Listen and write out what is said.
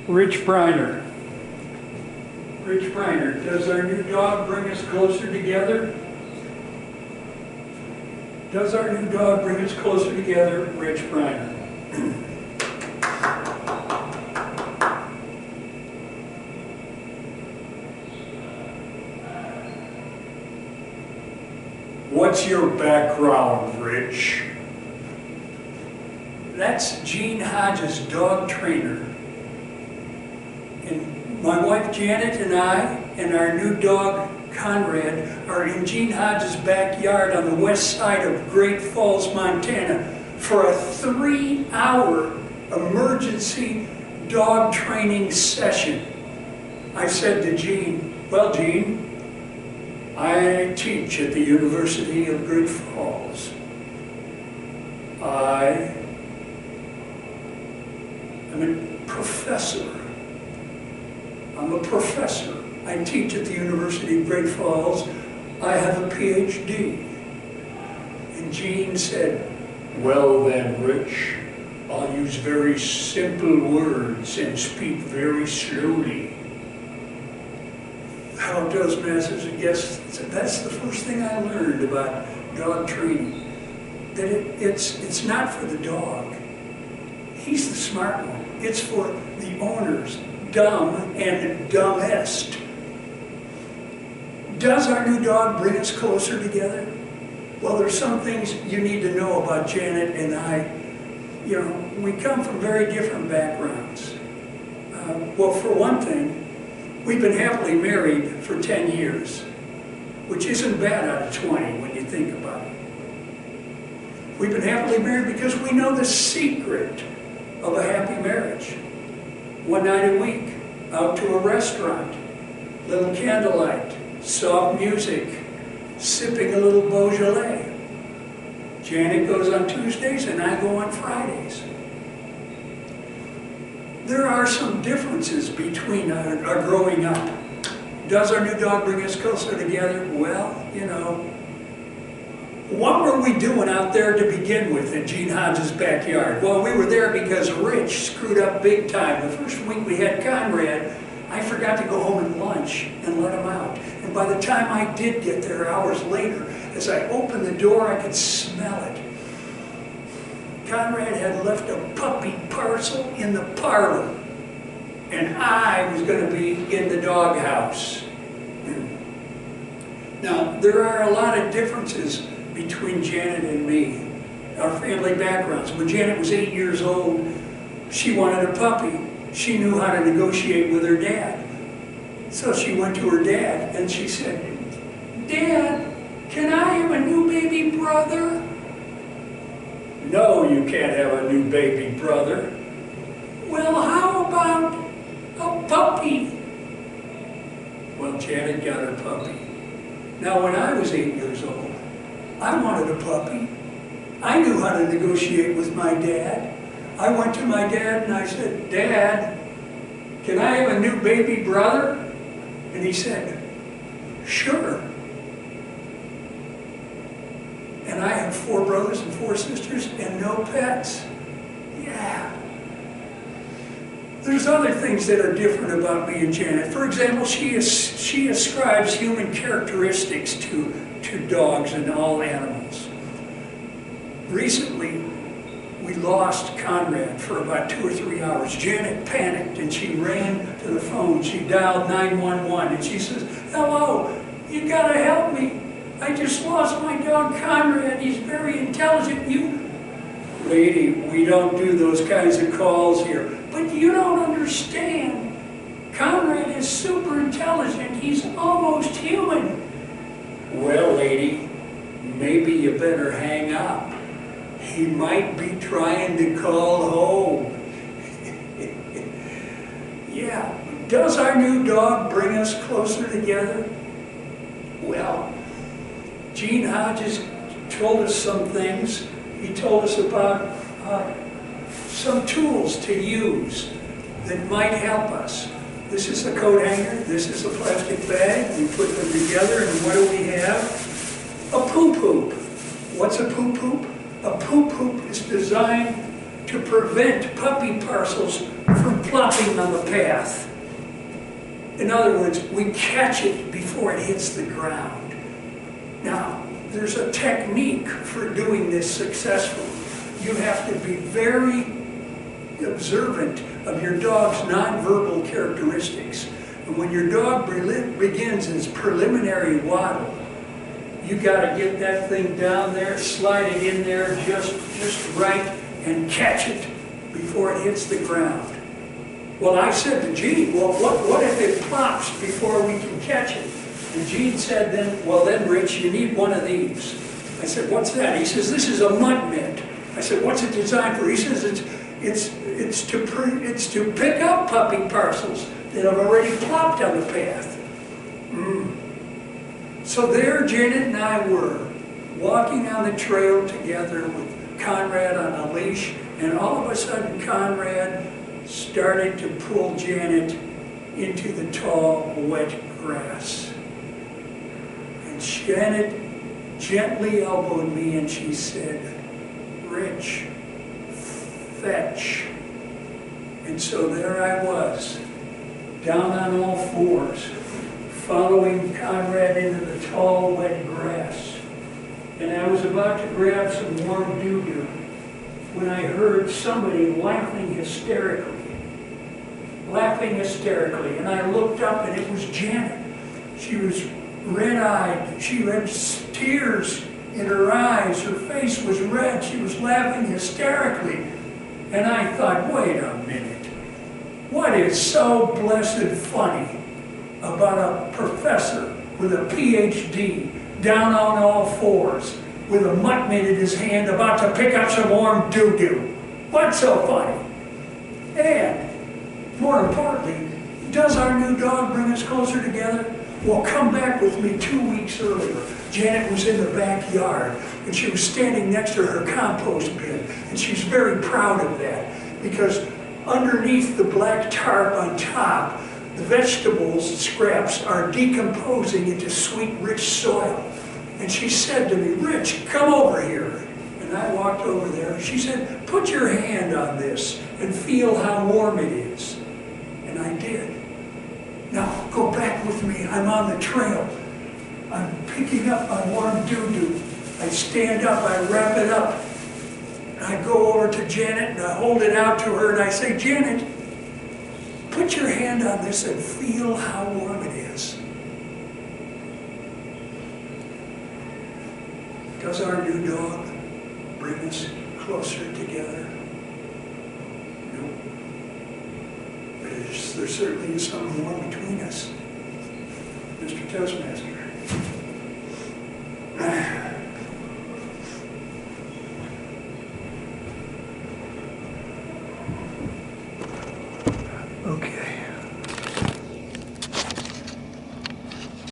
Rich Briner. Rich Briner, does our new dog bring us closer together? Does our new dog bring us closer together? Rich Briner. What's your background, Rich? That's Gene Hodges, dog trainer. And my wife Janet and I and our new dog Conrad are in Gene Hodges' backyard on the west side of Great Falls, Montana for a 3-hour emergency dog training session. I said to Gene, well, Gene, I teach at the University of Great Falls. I am a professor. I'm a professor. I teach at the University of Great Falls. I have a PhD. And Gene said, well then, Rich, I'll use very simple words and speak very slowly. How does Masters of Guests? That's the first thing I learned about dog training. That it's not for the dog. He's the smart one. It's for the owners, dumb and dumbest. Does our new dog bring us closer together? Well, there's some things you need to know about Janet and I. You know, we come from very different backgrounds. Well, for one thing, we've been happily married for 10 years, which isn't bad out of 20 when you think about it. We've been happily married because we know the secret of a happy marriage. One night a week, out to a restaurant, little candlelight, soft music, sipping a little Beaujolais. Janet goes on Tuesdays and I go on Fridays. There are some differences between our growing up. Does our new dog bring us closer together? Well, you know, what were we doing out there to begin with in Gene Hodges' backyard? Well, we were there because Rich screwed up big time. The first week we had Conrad, I forgot to go home at lunch and let him out. And by the time I did get there hours later, as I opened the door, I could smell it. Conrad had left a puppy parcel in the parlor, and I was going to be in the doghouse. Now, there are a lot of differences between Janet and me, our family backgrounds. When Janet was 8 years old, she wanted a puppy. She knew how to negotiate with her dad. So she went to her dad and she said, Dad, can I have a new baby brother? No, you can't have a new baby brother. Well, how about a puppy? Well, Janet got her puppy. Now, when I was 8 years old, I wanted a puppy. I knew how to negotiate with my dad. I went to my dad and I said, Dad, can I have a new baby brother? And he said, sure. And I have 4 brothers and 4 sisters and no pets. Yeah. There's other things that are different about me and Janet. For example, she ascribes human characteristics to dogs and all animals. Recently, we lost Conrad for about 2 or 3 hours. Janet panicked and she ran to the phone. She dialed 911 and she says, hello, you gotta help me. I just lost my dog Conrad. He's very intelligent. Lady, we don't do those kinds of calls here. But you don't understand. Conrad is super intelligent. He's almost human. Well, lady, maybe you better hang up. He might be trying to call home. Yeah. Does our new dog bring us closer together? Well, Gene Hodges told us some things. He told us about some tools to use that might help us. This is a coat hanger. This is a plastic bag. We put them together, and what do we have? A poop-poop. What's a poop-poop? A poop-poop is designed to prevent puppy parcels from plopping on the path. In other words, we catch it before it hits the ground. Now, there's a technique for doing this successfully. You have to be very observant of your dog's nonverbal characteristics. And when your dog begins his preliminary waddle, you got to get that thing down there, slide it in there just right, and catch it before it hits the ground. Well, I said to Gene, well, what if it plops before we can catch it? And Gene said then, well then, Rich, you need one of these. I said, what's that? He says, this is a mud mitt. I said, what's it designed for? He says, it's to pick up puppy parcels that have already plopped on the path. So there Janet and I were, walking on the trail together with Conrad on a leash, and all of a sudden Conrad started to pull Janet into the tall, wet grass. And Janet gently elbowed me and she said, Rich, fetch. And so there I was, down on all fours, following Conrad into the tall, wet grass. And I was about to grab some warm doo-doo when I heard somebody laughing hysterically. And I looked up and it was Janet. She was red-eyed. She had tears in her eyes. Her face was red. She was laughing hysterically. And I thought, wait a minute. What is so blessed funny about a professor with a PhD down on all fours with a mutt mitt in his hand about to pick up some warm doo-doo? What's so funny? And more importantly, does our new dog bring us closer together? Well, come back with me 2 weeks earlier. Janet was in the backyard and she was standing next to her compost bin, and she's very proud of that because underneath the black tarp on top, the vegetables scraps are decomposing into sweet, rich soil. And she said to me, Rich, come over here. And I walked over there. She said, put your hand on this and feel how warm it is. And I did. Now, go back with me. I'm on the trail. I'm picking up my warm doo-doo. I stand up, I wrap it up. And I go over to Janet and I hold it out to her and I say, Janet, put your hand on this and feel how warm it is. Does our new dog bring us closer together? No. But there certainly is something more between us. Mr. Toastmaster.